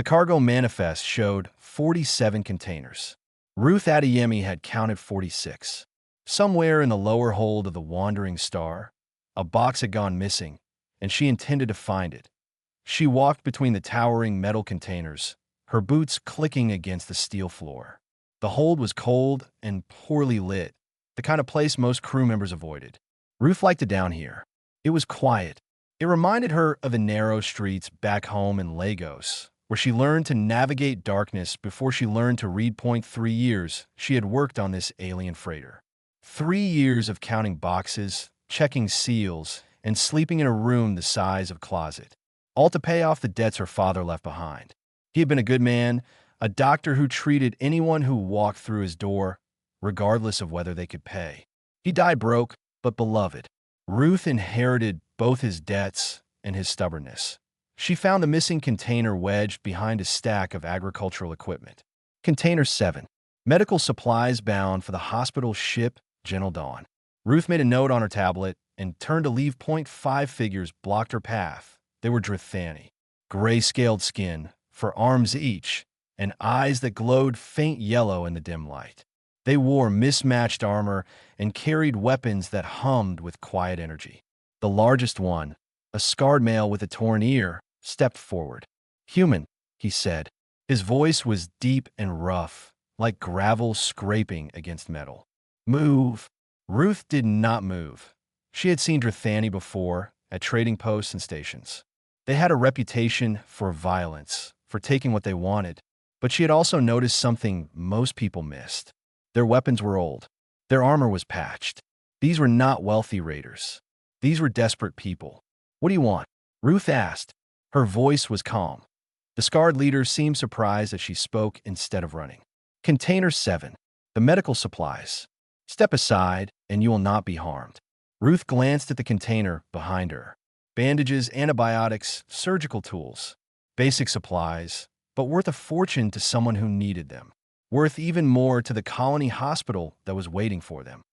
The cargo manifest showed 47 containers. Ruth Adeyemi had counted 46. Somewhere in the lower hold of the Wandering Star, a box had gone missing, and she intended to find it. She walked between the towering metal containers, her boots clicking against the steel floor. The hold was cold and poorly lit, the kind of place most crew members avoided. Ruth liked it down here. It was quiet. It reminded her of the narrow streets back home in Lagos, where she learned to navigate darkness before she learned to read. 3 years she had worked on this alien freighter. 3 years of counting boxes, checking seals, and sleeping in a room the size of a closet, all to pay off the debts her father left behind. He had been a good man, a doctor who treated anyone who walked through his door, regardless of whether they could pay. He died broke, but beloved. Ruth inherited both his debts and his stubbornness. She found the missing container wedged behind a stack of agricultural equipment. Container 7. Medical supplies bound for the hospital ship Gentle Dawn. Ruth made a note on her tablet and turned to leave. 5 figures blocked her path. They were Drithani. Gray-scaled skin, for arms each, and eyes that glowed faint yellow in the dim light. They wore mismatched armor and carried weapons that hummed with quiet energy. The largest one, a scarred male with a torn ear, stepped forward. "Human," he said. His voice was deep and rough, like gravel scraping against metal. "Move." Ruth did not move. She had seen Drithani before, at trading posts and stations. They had a reputation for violence, for taking what they wanted, but she had also noticed something most people missed. Their weapons were old. Their armor was patched. These were not wealthy raiders. These were desperate people. "What do you want?" Ruth asked. Her voice was calm. The scarred leader seemed surprised that she spoke instead of running. Container 7. The medical supplies. "Step aside, and you will not be harmed." Ruth glanced at the container behind her. Bandages, antibiotics, surgical tools. Basic supplies, but worth a fortune to someone who needed them. Worth even more to the colony hospital that was waiting for them.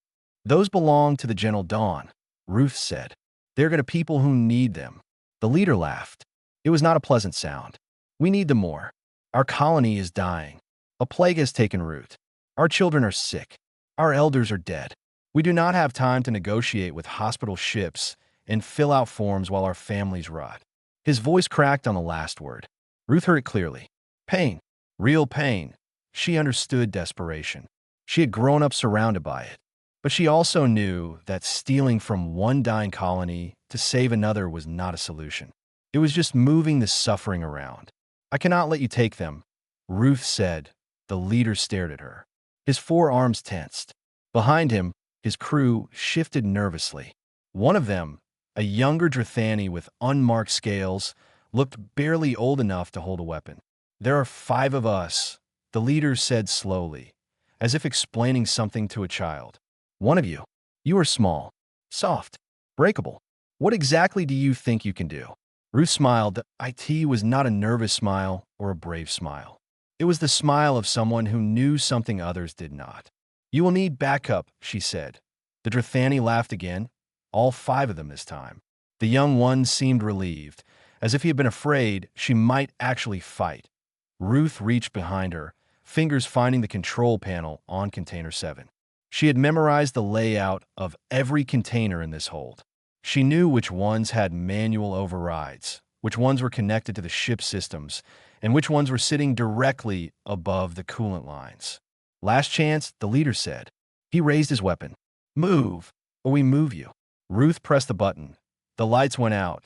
"Those belong to the Gentle Dawn," Ruth said. "They're going to people who need them." The leader laughed. It was not a pleasant sound. "We need them more. Our colony is dying. A plague has taken root. Our children are sick. Our elders are dead. We do not have time to negotiate with hospital ships and fill out forms while our families rot." His voice cracked on the last word. Ruth heard it clearly. Pain. Real pain. She understood desperation. She had grown up surrounded by it. But she also knew that stealing from one dying colony to save another was not a solution. It was just moving the suffering around. "I cannot let you take them," Ruth said. The leader stared at her. His forearms tensed. Behind him, his crew shifted nervously. One of them, a younger Drithani with unmarked scales, looked barely old enough to hold a weapon. "There are 5 of us," the leader said slowly, as if explaining something to a child. "One of you. You are small, soft, breakable. What exactly do you think you can do?" Ruth smiled. It was not a nervous smile or a brave smile. It was the smile of someone who knew something others did not. "You will need backup," she said. The Drithani laughed again, all 5 of them this time. The young one seemed relieved, as if he had been afraid she might actually fight. Ruth reached behind her, fingers finding the control panel on Container 7. She had memorized the layout of every container in this hold. She knew which ones had manual overrides, which ones were connected to the ship systems, and which ones were sitting directly above the coolant lines. "Last chance," the leader said. He raised his weapon. "Move, or we move you." Ruth pressed the button. The lights went out.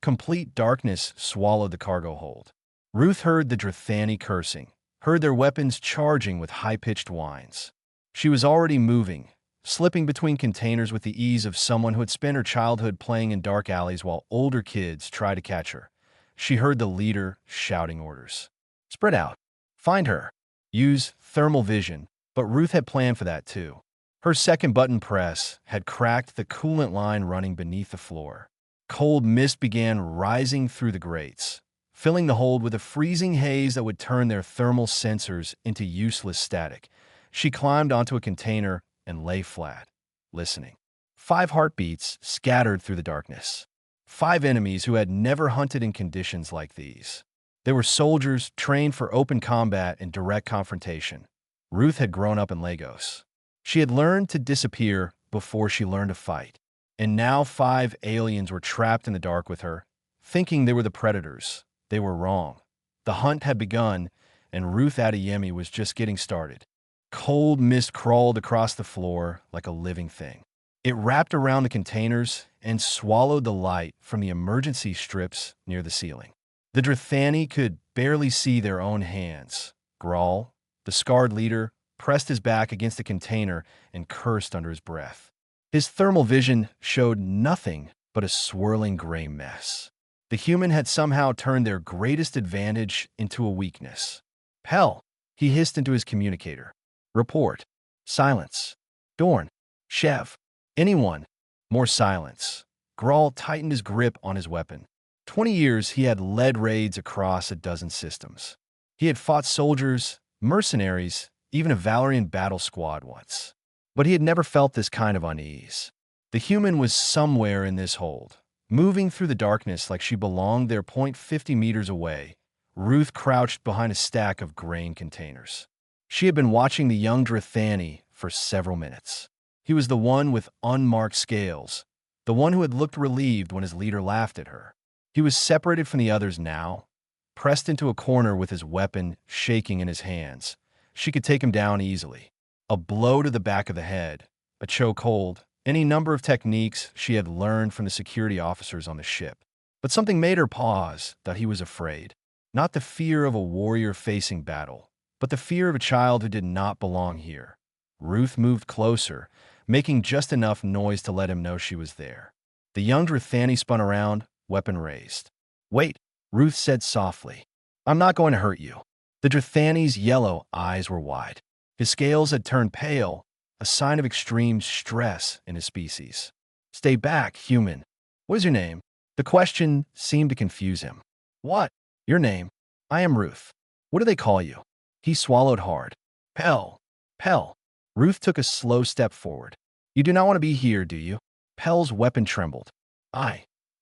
Complete darkness swallowed the cargo hold. Ruth heard the Drithani cursing, heard their weapons charging with high-pitched whines. She was already moving, slipping between containers with the ease of someone who had spent her childhood playing in dark alleys while older kids tried to catch her. She heard the leader shouting orders. "Spread out. Find her. Use thermal vision," but Ruth had planned for that too. Her second button press had cracked the coolant line running beneath the floor. Cold mist began rising through the grates, filling the hold with a freezing haze that would turn their thermal sensors into useless static. She climbed onto a container and lay flat, listening. 5 heartbeats scattered through the darkness. 5 enemies who had never hunted in conditions like these. They were soldiers trained for open combat and direct confrontation. Ruth had grown up in Lagos. She had learned to disappear before she learned to fight. And now 5 aliens were trapped in the dark with her, thinking they were the predators. They were wrong. The hunt had begun, and Ruth Adeyemi was just getting started. Cold mist crawled across the floor like a living thing. It wrapped around the containers and swallowed the light from the emergency strips near the ceiling. The Drithani could barely see their own hands. Grawl, the scarred leader, pressed his back against the container and cursed under his breath. His thermal vision showed nothing but a swirling gray mess. The human had somehow turned their greatest advantage into a weakness. Pell, he hissed into his communicator. Report. Silence. Dorn. Chev. Anyone. More silence. Grawl tightened his grip on his weapon. 20 years he had led raids across a dozen systems. He had fought soldiers, mercenaries, even a Valerian battle squad once. But he had never felt this kind of unease. The human was somewhere in this hold, moving through the darkness like she belonged there 50 meters away. Ruth crouched behind a stack of grain containers. She had been watching the young Drithani for several minutes. He was the one with unmarked scales, the one who had looked relieved when his leader laughed at her. He was separated from the others now, pressed into a corner with his weapon shaking in his hands. She could take him down easily. A blow to the back of the head, a chokehold, any number of techniques she had learned from the security officers on the ship. But something made her pause, that he was afraid. Not the fear of a warrior facing battle, but the fear of a child who did not belong here. Ruth moved closer, making just enough noise to let him know she was there. The young Drithani spun around, weapon raised. Wait, Ruth said softly. I'm not going to hurt you. The Drithani's yellow eyes were wide. His scales had turned pale, a sign of extreme stress in his species. Stay back, human. What is your name? The question seemed to confuse him. What? Your name? I am Ruth. What do they call you? He swallowed hard. Pell. Pell. Ruth took a slow step forward. You do not want to be here, do you? Pell's weapon trembled.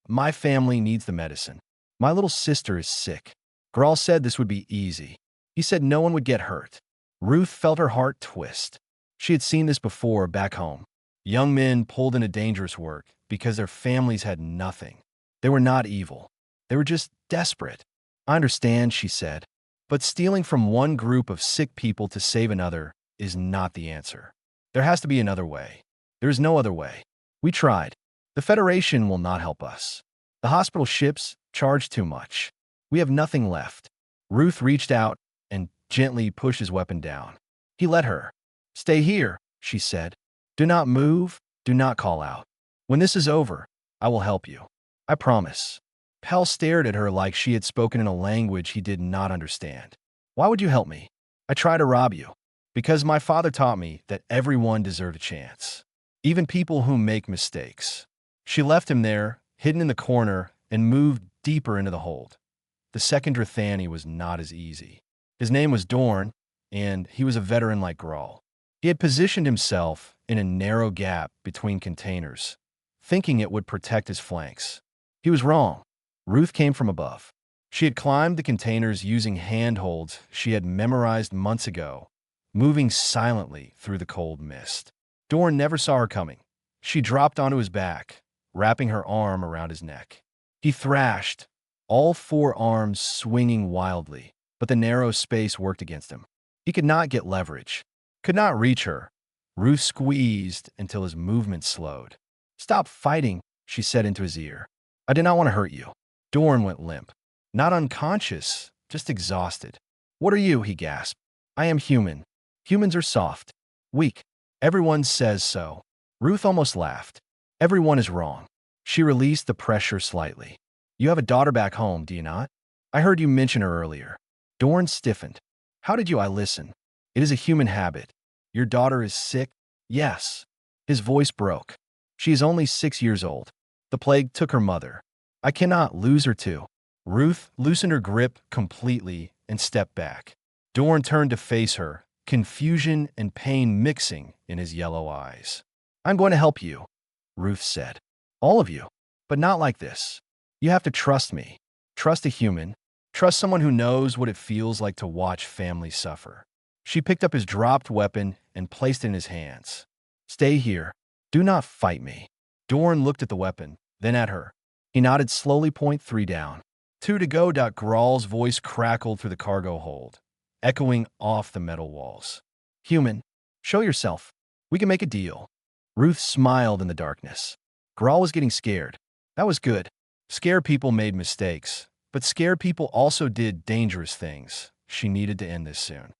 My family needs the medicine. My little sister is sick. Grawl said this would be easy. He said no one would get hurt. Ruth felt her heart twist. She had seen this before back home. Young men pulled into dangerous work because their families had nothing. They were not evil. They were just desperate. I understand, she said. But stealing from one group of sick people to save another is not the answer. There has to be another way. There is no other way. We tried. The Federation will not help us. The hospital ships charge too much. We have nothing left. Ruth reached out and gently pushed his weapon down. He let her. Stay here, she said. Do not move. Do not call out. When this is over, I will help you. I promise. Pell stared at her like she had spoken in a language he did not understand. Why would you help me? I try to rob you. Because my father taught me that everyone deserved a chance. Even people who make mistakes. She left him there, hidden in the corner, and moved deeper into the hold. The second Drithani was not as easy. His name was Dorn, and he was a veteran like Grawl. He had positioned himself in a narrow gap between containers, thinking it would protect his flanks. He was wrong. Ruth came from above. She had climbed the containers using handholds she had memorized months ago, moving silently through the cold mist. Dorn never saw her coming. She dropped onto his back, wrapping her arm around his neck. He thrashed, all 4 arms swinging wildly, but the narrow space worked against him. He could not get leverage, could not reach her. Ruth squeezed until his movement slowed. Stop fighting, she said into his ear. I did not want to hurt you. Dorn went limp. Not unconscious, just exhausted. What are you? He gasped. I am human. Humans are soft, weak. Everyone says so. Ruth almost laughed. Everyone is wrong. She released the pressure slightly. You have a daughter back home, do you not? I heard you mention her earlier. Dorn stiffened. How did you? I listen. It is a human habit. Your daughter is sick? Yes. His voice broke. She is only 6 years old. The plague took her mother. I cannot lose her too. Ruth loosened her grip completely and stepped back. Dorn turned to face her, confusion and pain mixing in his yellow eyes. I'm going to help you, Ruth said. All of you, but not like this. You have to trust me. Trust a human. Trust someone who knows what it feels like to watch family suffer. She picked up his dropped weapon and placed it in his hands. Stay here. Do not fight me. Dorn looked at the weapon, then at her. He nodded slowly. Point 3 down. 2 to go. Graal's voice crackled through the cargo hold, echoing off the metal walls. Human, show yourself. We can make a deal. Ruth smiled in the darkness. Graal was getting scared. That was good. Scared people made mistakes, but scared people also did dangerous things. She needed to end this soon.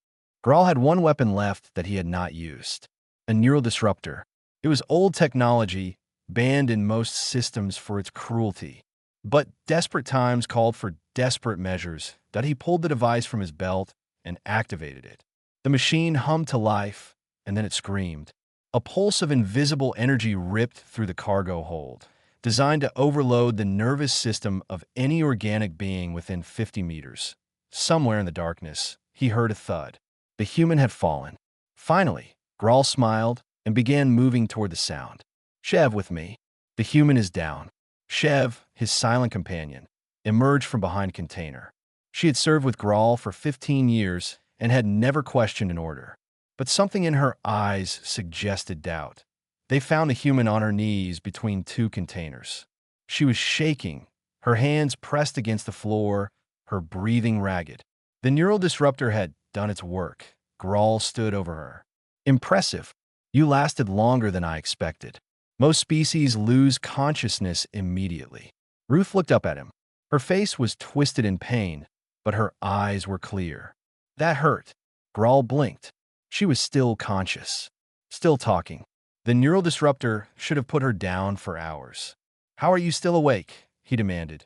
Graal had one weapon left that he had not used. A neural disruptor. It was old technology, banned in most systems for its cruelty. But desperate times called for desperate measures. That he pulled the device from his belt and activated it. The machine hummed to life, and then it screamed. A pulse of invisible energy ripped through the cargo hold, designed to overload the nervous system of any organic being within 50 meters. Somewhere in the darkness, he heard a thud. The human had fallen. Finally, Graal smiled and began moving toward the sound. Shev with me. The human is down. Shev, his silent companion, emerged from behind container. She had served with Graal for 15 years and had never questioned an order. But something in her eyes suggested doubt. They found the human on her knees between two containers. She was shaking, her hands pressed against the floor, her breathing ragged. The neural disruptor had done its work. Graal stood over her. Impressive. You lasted longer than I expected. Most species lose consciousness immediately. Ruth looked up at him. Her face was twisted in pain, but her eyes were clear. That hurt. Graal blinked. She was still conscious, still talking. The neural disruptor should have put her down for hours. How are you still awake? He demanded.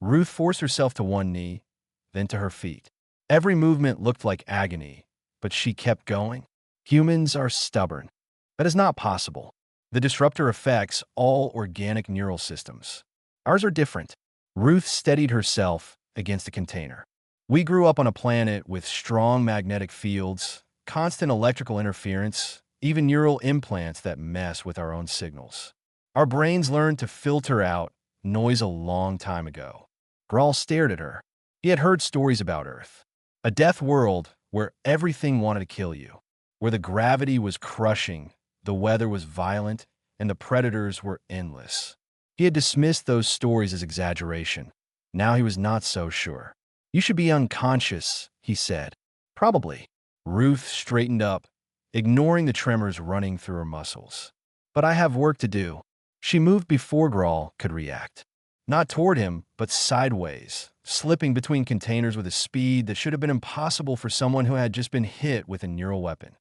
Ruth forced herself to one knee, then to her feet. Every movement looked like agony, but she kept going. Humans are stubborn. That is not possible. The disruptor affects all organic neural systems. Ours are different. Ruth steadied herself against the container. We grew up on a planet with strong magnetic fields, constant electrical interference, even neural implants that mess with our own signals. Our brains learned to filter out noise a long time ago. Graal stared at her. He had heard stories about Earth. A death world where everything wanted to kill you, where the gravity was crushing, the weather was violent, and the predators were endless. He had dismissed those stories as exaggeration. Now he was not so sure. You should be unconscious, he said. Probably. Ruth straightened up, ignoring the tremors running through her muscles. But I have work to do. She moved before Graal could react. Not toward him, but sideways, slipping between containers with a speed that should have been impossible for someone who had just been hit with a neural weapon.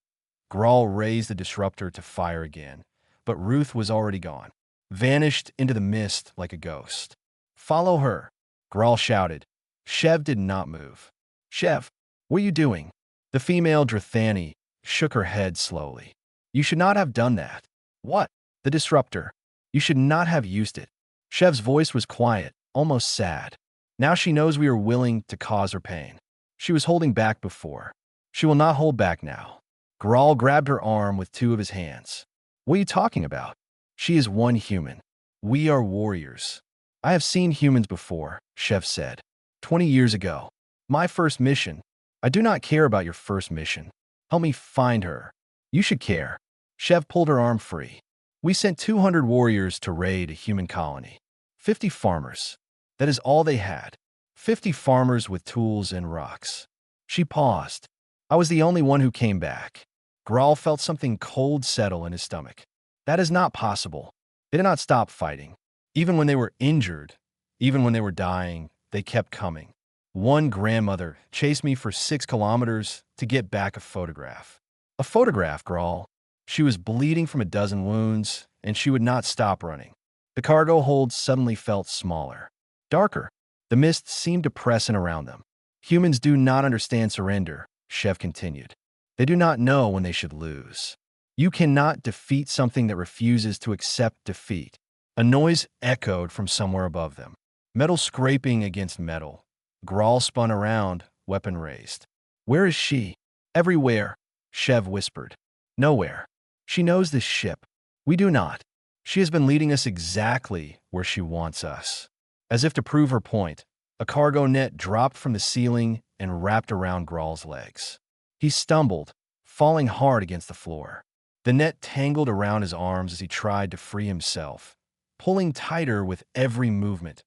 Graal raised the disruptor to fire again, but Ruth was already gone, vanished into the mist like a ghost. Follow her, Graal shouted. Shev did not move. Shev, what are you doing? The female Drathani shook her head slowly. You should not have done that. What? The disruptor. You should not have used it. Shev's voice was quiet, almost sad. Now she knows we are willing to cause her pain. She was holding back before. She will not hold back now. Graal grabbed her arm with two of his hands. What are you talking about? She is one human. We are warriors. I have seen humans before, Shev said. 20 years ago. My first mission. I do not care about your first mission. Help me find her. You should care. Shev pulled her arm free. We sent 200 warriors to raid a human colony. 50 farmers. That is all they had. 50 farmers with tools and rocks. She paused. I was the only one who came back. Graal felt something cold settle in his stomach. That is not possible. They did not stop fighting. Even when they were injured, even when they were dying, they kept coming. One grandmother chased me for 6 kilometers to get back a photograph. A photograph, Graal. She was bleeding from a dozen wounds, and she would not stop running. The cargo hold suddenly felt smaller. Darker. The mist seemed to press in around them. Humans do not understand surrender, Shev continued. They do not know when they should lose. You cannot defeat something that refuses to accept defeat. A noise echoed from somewhere above them. Metal scraping against metal. Graal spun around, weapon raised. Where is she? Everywhere, Shev whispered. Nowhere. She knows this ship. We do not. She has been leading us exactly where she wants us. As if to prove her point, A cargo net dropped from the ceiling and wrapped around Graal's legs. He stumbled, falling hard against the floor. The net tangled around his arms as he tried to free himself, pulling tighter with every movement.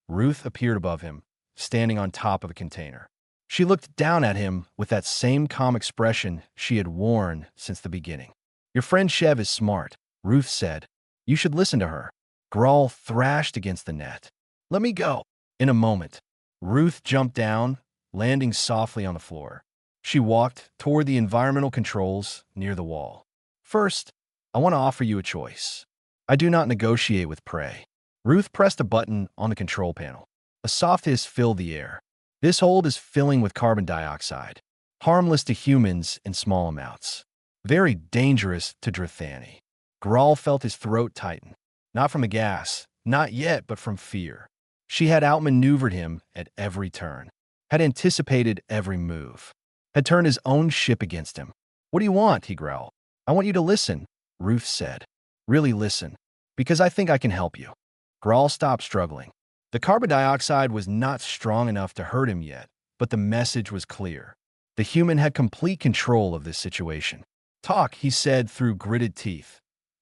Ruth appeared above him, standing on top of a container. She looked down at him with that same calm expression she had worn since the beginning. "Your friend Shev is smart," Ruth said. "You should listen to her." Graal thrashed against the net. "Let me go." In a moment, Ruth jumped down, landing softly on the floor. She walked toward the environmental controls near the wall. "First, I want to offer you a choice. I do not negotiate with prey." Ruth pressed a button on the control panel. A soft hiss filled the air. "This hold is filling with carbon dioxide, harmless to humans in small amounts. Very dangerous to Drithani." Graal felt his throat tighten. Not from the gas, not yet, but from fear. She had outmaneuvered him at every turn, had anticipated every move, had turned his own ship against him. "What do you want?" he growled. "I want you to listen," Ruth said. "Really listen, because I think I can help you." Graal stopped struggling. The carbon dioxide was not strong enough to hurt him yet, but the message was clear. The human had complete control of this situation. "Talk," he said through gritted teeth.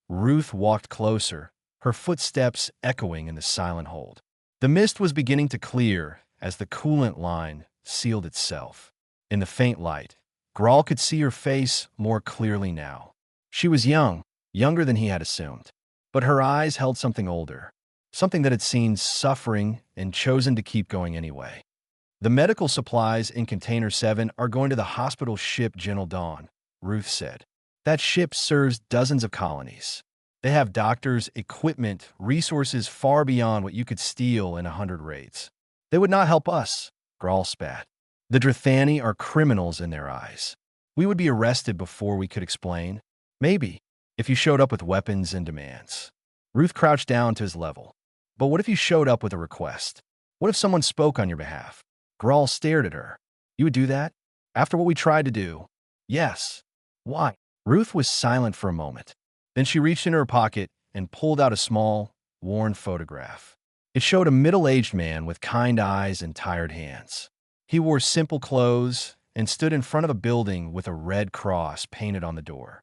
Ruth walked closer, her footsteps echoing in the silent hold. The mist was beginning to clear as the coolant line sealed itself. In the faint light, Graal could see her face more clearly now. She was young, younger than he had assumed, but her eyes held something older, something that had seen suffering and chosen to keep going anyway. "The medical supplies in Container 7 are going to the hospital ship Gentle Dawn," Ruth said. "That ship serves dozens of colonies. They have doctors, equipment, resources far beyond what you could steal in 100 raids. They would not help us," Graal spat. "The Drithani are criminals in their eyes. We would be arrested before we could explain. Maybe, if you showed up with weapons and demands." Ruth crouched down to his level. "But what if you showed up with a request? What if someone spoke on your behalf?" Graal stared at her. "You would do that? After what we tried to do?" "Yes." "Why?" Ruth was silent for a moment. Then she reached into her pocket and pulled out a small, worn photograph. It showed a middle-aged man with kind eyes and tired hands. He wore simple clothes and stood in front of a building with a red cross painted on the door.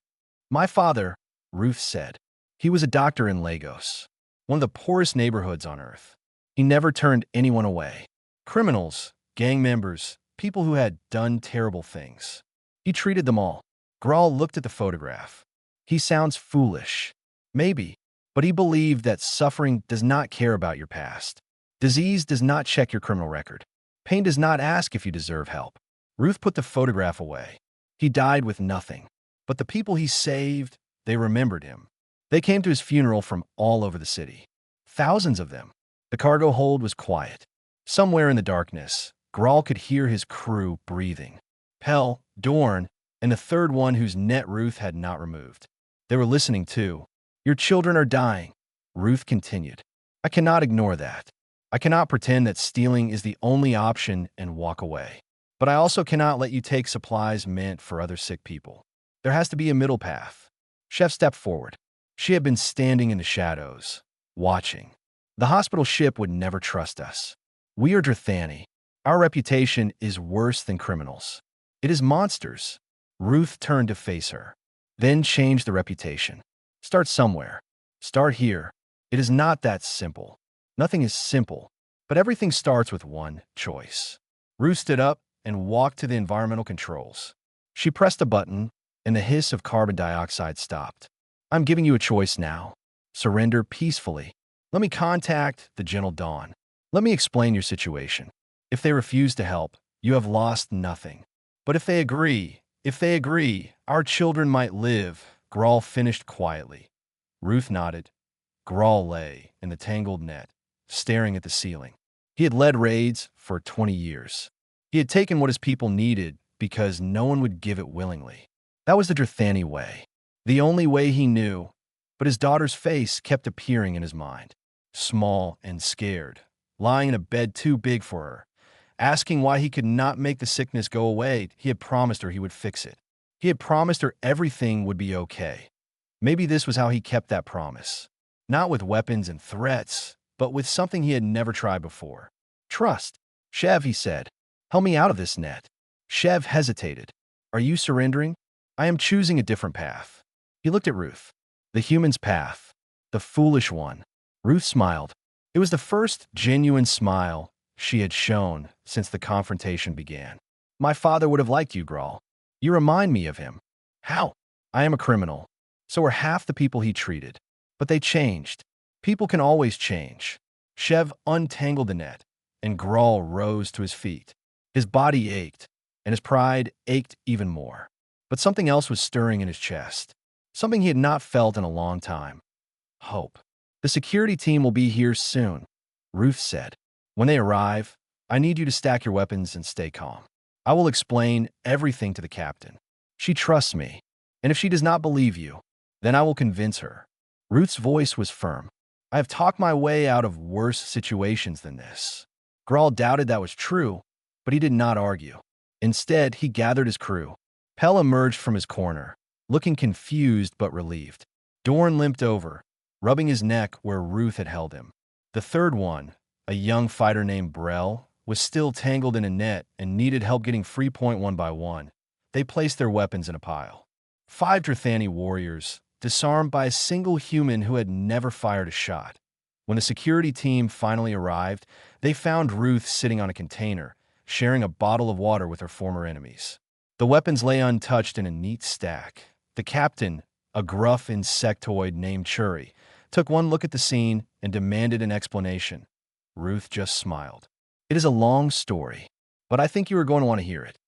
"My father," Ruth said. "He was a doctor in Lagos, one of the poorest neighborhoods on Earth. He never turned anyone away. Criminals, gang members, people who had done terrible things. He treated them all." Graal looked at the photograph. "He sounds foolish. Maybe, but he believed that suffering does not care about your past. Disease does not check your criminal record. Pain does not ask if you deserve help." Ruth put the photograph away. He died with nothing. But the people he saved, they remembered him. They came to his funeral from all over the city. Thousands of them. The cargo hold was quiet. Somewhere in the darkness, Graal could hear his crew breathing. Pell, Dorn, and the third one whose net Ruth had not removed. They were listening too. "Your children are dying," Ruth continued. "I cannot ignore that. I cannot pretend that stealing is the only option and walk away. But I also cannot let you take supplies meant for other sick people. There has to be a middle path." Chef stepped forward. She had been standing in the shadows, watching. "The hospital ship would never trust us. We are Drithani. Our reputation is worse than criminals. It is monsters." Ruth turned to face her. "Then change the reputation. Start somewhere. Start here. It is not that simple. Nothing is simple, but everything starts with one choice." Ruth stood up and walked to the environmental controls. She pressed a button, and the hiss of carbon dioxide stopped. "I'm giving you a choice now. Surrender peacefully. Let me contact the Gentle Dawn. Let me explain your situation. If they refuse to help, you have lost nothing. But if they agree, our children might live." Graal finished quietly. Ruth nodded. Graal lay in the tangled net, staring at the ceiling. He had led raids for 20 years. He had taken what his people needed because no one would give it willingly. That was the Drithani way. The only way he knew. But his daughter's face kept appearing in his mind. Small and scared, lying in a bed too big for her. Asking why he could not make the sickness go away. He had promised her he would fix it. He had promised her everything would be okay. Maybe this was how he kept that promise. Not with weapons and threats, but with something he had never tried before. Trust. Shev, he said, help me out of this net. Shev hesitated. Are you surrendering? I am choosing a different path. He looked at Ruth. The human's path. The foolish one. Ruth smiled. It was the first genuine smile she had shown since the confrontation began. My father would have liked you, Grawl. You remind me of him. How? I am a criminal. So are half the people he treated. But they changed. People can always change. Shev untangled the net, and Grawl rose to his feet. His body ached, and his pride ached even more. But something else was stirring in his chest. Something he had not felt in a long time. Hope. The security team will be here soon, Ruth said. When they arrive, I need you to stack your weapons and stay calm. I will explain everything to the captain. She trusts me, and if she does not believe you, then I will convince her. Ruth's voice was firm. I have talked my way out of worse situations than this. Grawl doubted that was true, but he did not argue. Instead, he gathered his crew. Pell emerged from his corner, looking confused but relieved. Dorn limped over, rubbing his neck where Ruth had held him. The third one, a young fighter named Brell, was still tangled in a net and needed help getting free point one by one. They placed their weapons in a pile. 5 Drethani warriors, disarmed by a single human who had never fired a shot. When the security team finally arrived, they found Ruth sitting on a container, sharing a bottle of water with her former enemies. The weapons lay untouched in a neat stack. The captain, a gruff insectoid named Churi, took one look at the scene and demanded an explanation. Ruth just smiled. It is a long story, but I think you are going to want to hear it.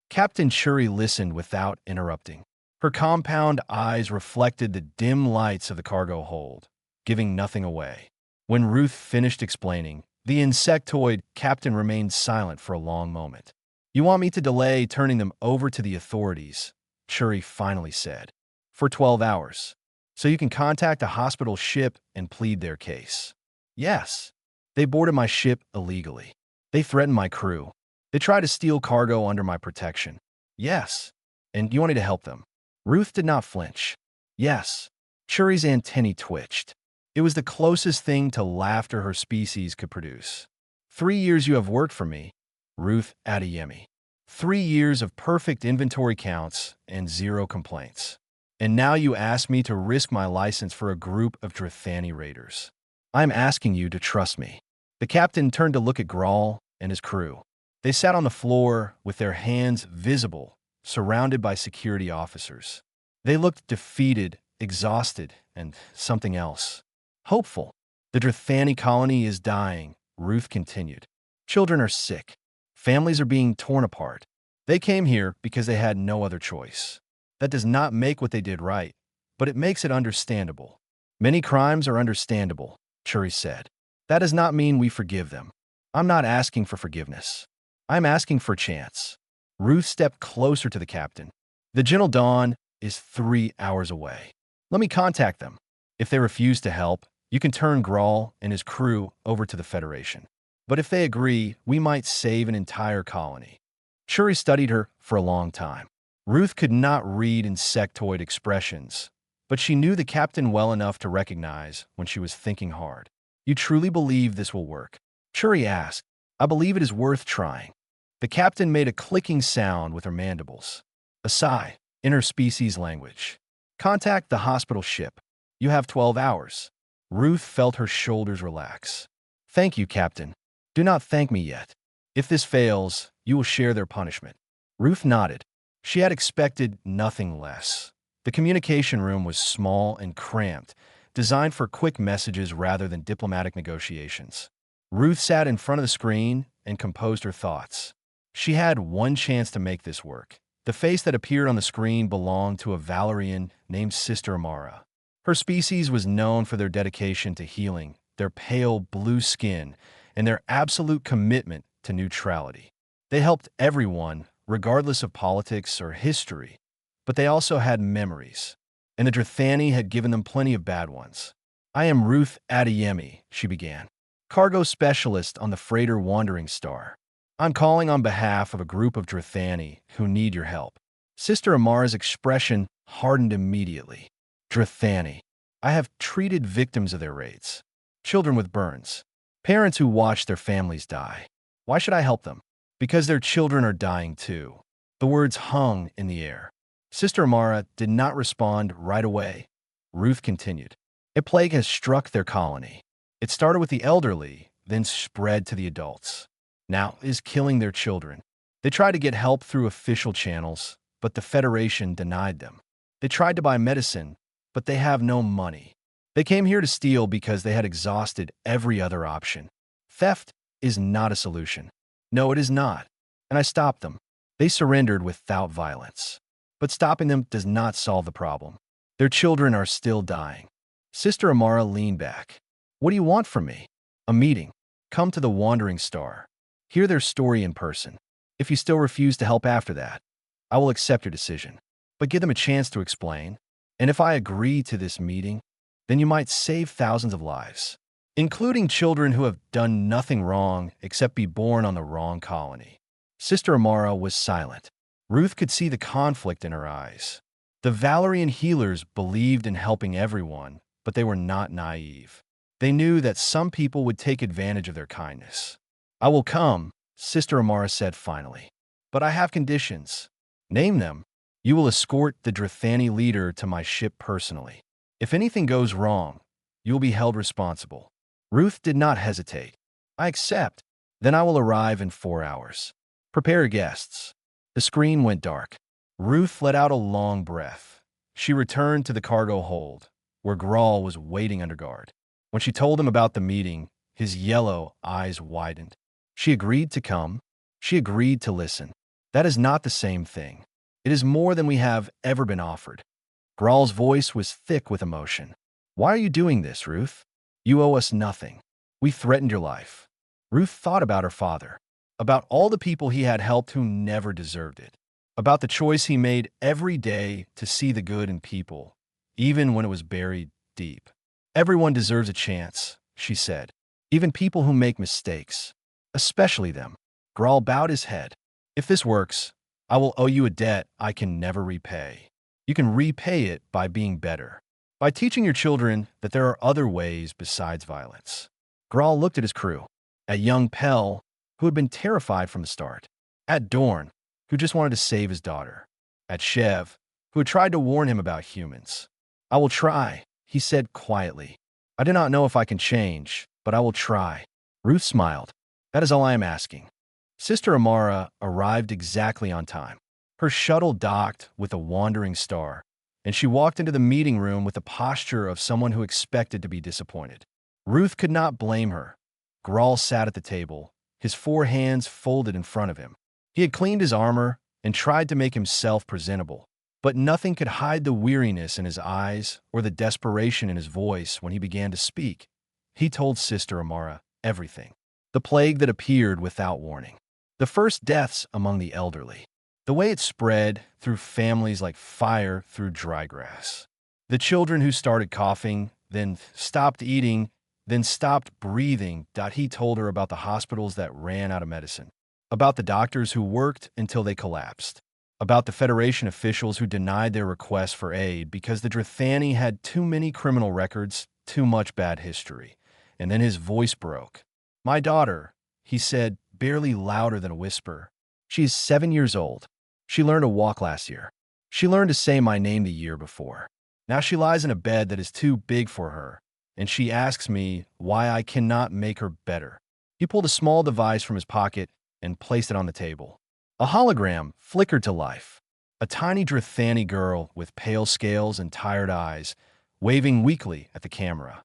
Captain Churi listened without interrupting. Her compound eyes reflected the dim lights of the cargo hold, giving nothing away. When Ruth finished explaining, the insectoid captain remained silent for a long moment. You want me to delay turning them over to the authorities, Churi finally said, for 12 hours, so you can contact a hospital ship and plead their case. Yes. They boarded my ship illegally. They threatened my crew. They tried to steal cargo under my protection. Yes. And you wanted to help them. Ruth did not flinch. Yes. Churi's antennae twitched. It was the closest thing to laughter her species could produce. 3 years you have worked for me, Ruth Adeyemi. 3 years of perfect inventory counts and 0 complaints. And now you ask me to risk my license for a group of Drethani raiders. I'm asking you to trust me. The captain turned to look at Grawl and his crew. They sat on the floor with their hands visible, surrounded by security officers. They looked defeated, exhausted, and something else. Hopeful. The Drethani colony is dying, Ruth continued. Children are sick. Families are being torn apart. They came here because they had no other choice. That does not make what they did right, but it makes it understandable. Many crimes are understandable, Churi said. That does not mean we forgive them. I'm not asking for forgiveness. I'm asking for a chance. Ruth stepped closer to the captain. The Gentle Dawn is 3 hours away. Let me contact them. If they refuse to help, you can turn Grawl and his crew over to the Federation. But if they agree, we might save an entire colony. Churi studied her for a long time. Ruth could not read insectoid expressions, but she knew the captain well enough to recognize when she was thinking hard. You truly believe this will work? Churi asked. I believe it is worth trying. The captain made a clicking sound with her mandibles. A sigh, in her species language. Contact the hospital ship. You have 12 hours. Ruth felt her shoulders relax. Thank you, Captain. Do not thank me yet. If this fails, you will share their punishment. Ruth nodded. She had expected nothing less. The communication room was small and cramped, designed for quick messages rather than diplomatic negotiations. Ruth sat in front of the screen and composed her thoughts. She had one chance to make this work. The face that appeared on the screen belonged to a Valerian named Sister Amara. Her species was known for their dedication to healing, their pale blue skin, and their absolute commitment to neutrality. They helped everyone, regardless of politics or history, but they also had memories, and the Drethani had given them plenty of bad ones. I am Ruth Adeyemi, she began, cargo specialist on the freighter Wandering Star. I'm calling on behalf of a group of Drethani who need your help. Sister Amara's expression hardened immediately. Drethani. I have treated victims of their raids. Children with burns. Parents who watched their families die. Why should I help them? Because their children are dying too. The words hung in the air. Sister Amara did not respond right away. Ruth continued. A plague has struck their colony. It started with the elderly, then spread to the adults. Now it is killing their children. They tried to get help through official channels, but the Federation denied them. They tried to buy medicine, but they have no money. They came here to steal because they had exhausted every other option. Theft is not a solution. No, it is not. And I stopped them. They surrendered without violence. But stopping them does not solve the problem. Their children are still dying. Sister Amara leaned back. What do you want from me? A meeting. Come to the Wandering Star. Hear their story in person. If you still refuse to help after that, I will accept your decision. But give them a chance to explain. And if I agree to this meeting, then you might save thousands of lives, including children who have done nothing wrong except be born on the wrong colony. Sister Amara was silent. Ruth could see the conflict in her eyes. The Valerian healers believed in helping everyone, but they were not naive. They knew that some people would take advantage of their kindness. I will come, Sister Amara said finally. But I have conditions. Name them. You will escort the Drethani leader to my ship personally. If anything goes wrong, you will be held responsible. Ruth did not hesitate. I accept. Then I will arrive in 4 hours. Prepare guests. The screen went dark. Ruth let out a long breath. She returned to the cargo hold, where Grawl was waiting under guard. When she told him about the meeting, his yellow eyes widened. She agreed to come. She agreed to listen. That is not the same thing. It is more than we have ever been offered. Grawl's voice was thick with emotion. Why are you doing this, Ruth? You owe us nothing. We threatened your life. Ruth thought about her father, about all the people he had helped who never deserved it, about the choice he made every day to see the good in people, even when it was buried deep. Everyone deserves a chance, she said, even people who make mistakes, especially them. Grawl bowed his head. If this works, I will owe you a debt I can never repay. You can repay it by being better, by teaching your children that there are other ways besides violence. Grawl looked at his crew, at young Pell, who had been terrified from the start, at Dorn, who just wanted to save his daughter, at Shev, who had tried to warn him about humans. I will try, he said quietly. I do not know if I can change, but I will try. Ruth smiled. That is all I am asking. Sister Amara arrived exactly on time. Her shuttle docked with a wandering star, and she walked into the meeting room with the posture of someone who expected to be disappointed. Ruth could not blame her. Grawl sat at the table, his 4 hands folded in front of him. He had cleaned his armor and tried to make himself presentable, but nothing could hide the weariness in his eyes or the desperation in his voice when he began to speak. He told Sister Amara everything. The plague that appeared without warning. The first deaths among the elderly. The way it spread through families like fire through dry grass. The children who started coughing, then stopped eating, then stopped breathing. He told her about the hospitals that ran out of medicine, about the doctors who worked until they collapsed, about the Federation officials who denied their requests for aid because the Drethani had too many criminal records, too much bad history. And then his voice broke. My daughter, he said, barely louder than a whisper. She is 7 years old. She learned to walk last year. She learned to say my name the year before. Now she lies in a bed that is too big for her, and she asks me why I cannot make her better. He pulled a small device from his pocket and placed it on the table. A hologram flickered to life. A tiny Drethani girl with pale scales and tired eyes, waving weakly at the camera.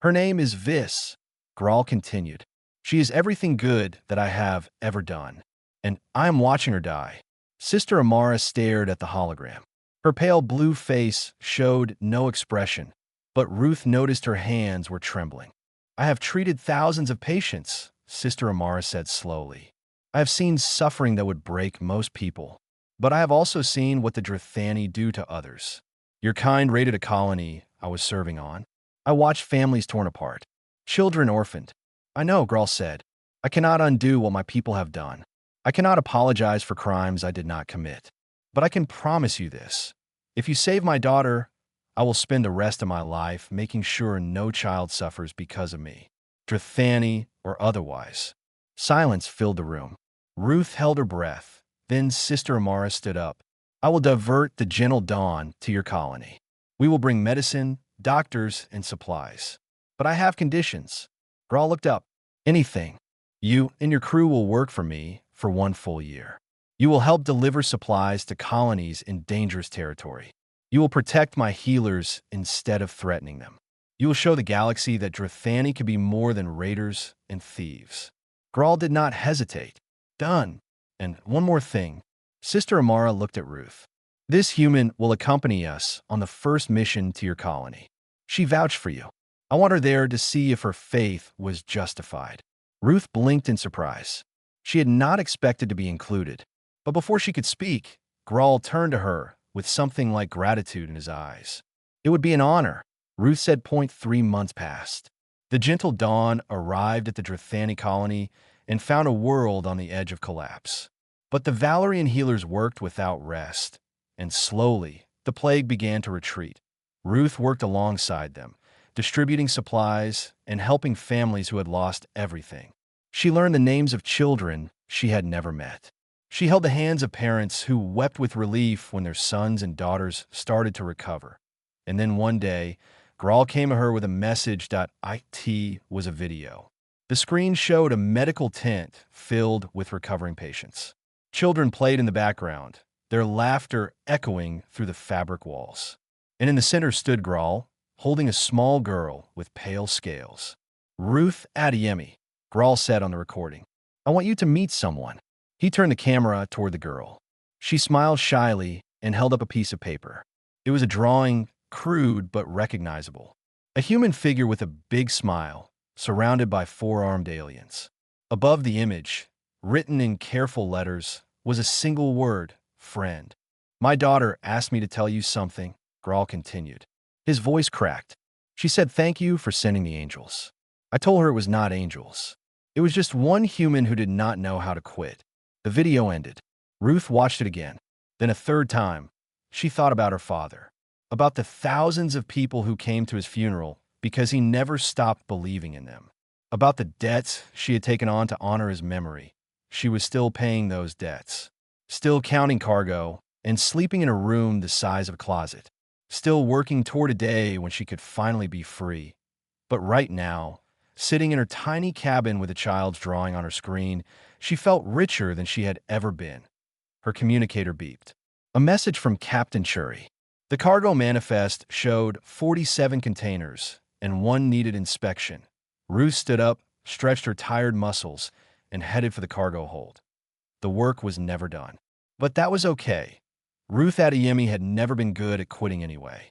Her name is Vis, Grawl continued. She is everything good that I have ever done, and I am watching her die. Sister Amara stared at the hologram. Her pale blue face showed no expression, but Ruth noticed her hands were trembling. I have treated thousands of patients, Sister Amara said slowly. I have seen suffering that would break most people, but I have also seen what the Drethani do to others. Your kind raided a colony I was serving on. I watched families torn apart, children orphaned. I know, Grawl said. I cannot undo what my people have done. I cannot apologize for crimes I did not commit. But I can promise you this. If you save my daughter, I will spend the rest of my life making sure no child suffers because of me, Drethani or otherwise. Silence filled the room. Ruth held her breath. Then Sister Amara stood up. I will divert the gentle dawn to your colony. We will bring medicine, doctors, and supplies. But I have conditions. Grawl looked up. Anything. You and your crew will work for me for 1 full year. You will help deliver supplies to colonies in dangerous territory. You will protect my healers instead of threatening them. You will show the galaxy that Drethani can be more than raiders and thieves. Grawl did not hesitate. Done. And one more thing. Sister Amara looked at Ruth. This human will accompany us on the first mission to your colony. She vouched for you. I want her there to see if her faith was justified. Ruth blinked in surprise. She had not expected to be included. But before she could speak, Grawl turned to her with something like gratitude in his eyes. It would be an honor, Ruth said. 3 months passed. The gentle dawn arrived at the Drethani colony and found a world on the edge of collapse. But the Valerian healers worked without rest, and slowly the plague began to retreat. Ruth worked alongside them, distributing supplies and helping families who had lost everything. She learned the names of children she had never met. She held the hands of parents who wept with relief when their sons and daughters started to recover. And then one day, Grawl came to her with a message that it was a video. The screen showed a medical tent filled with recovering patients. Children played in the background, their laughter echoing through the fabric walls. And in the center stood Grawl, holding a small girl with pale scales. Ruth Adeyemi, Grawl said on the recording. I want you to meet someone. He turned the camera toward the girl. She smiled shyly and held up a piece of paper. It was a drawing, crude but recognizable. A human figure with a big smile, surrounded by 4-armed aliens. Above the image, written in careful letters, was a single word, friend. My daughter asked me to tell you something, Grawl continued. His voice cracked. She said thank you for sending the angels. I told her it was not angels. It was just one human who did not know how to quit. The video ended. Ruth watched it again. Then a third time, she thought about her father. About the thousands of people who came to his funeral because he never stopped believing in them. About the debts she had taken on to honor his memory. She was still paying those debts. Still counting cargo and sleeping in a room the size of a closet. Still working toward a day when she could finally be free. But right now, sitting in her tiny cabin with a child's drawing on her screen, she felt richer than she had ever been. Her communicator beeped. A message from Captain Churi. The cargo manifest showed 47 containers, and one needed inspection. Ruth stood up, stretched her tired muscles, and headed for the cargo hold. The work was never done. But that was okay. Ruth Adeyemi had never been good at quitting anyway.